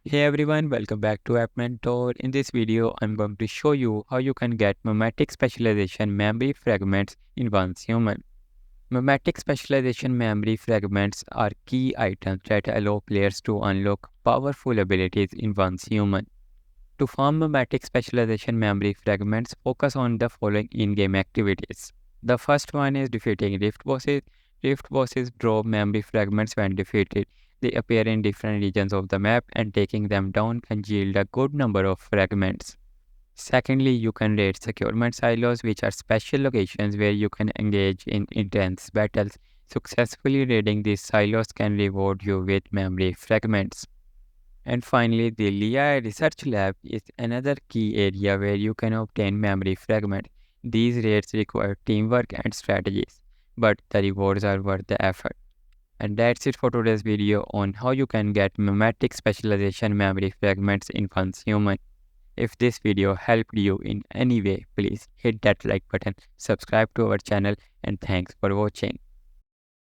Hey everyone, welcome back to App Mentor. In this video, I'm going to show you how you can get Memetic Specialization memory fragments in one human. Memetic Specialization memory fragments are key items that allow players to unlock powerful abilities in one human. To form Memetic Specialization memory fragments, focus on the following in-game activities. The first one is defeating Rift bosses. Rift bosses drop memory fragments when defeated. They appear in different regions of the map, and taking them down can yield a good number of fragments. Secondly, you can raid securement silos, which are special locations where you can engage in intense battles. Successfully raiding these silos can reward you with memory fragments. And finally, the LIA Research Lab is another key area where you can obtain memory fragments. These raids require teamwork and strategies, but the rewards are worth the effort. And that's it for today's video on how you can get memetic specialization memory fragments in one's human. If this video helped you in any way, please hit that like button, subscribe to our channel, and thanks for watching.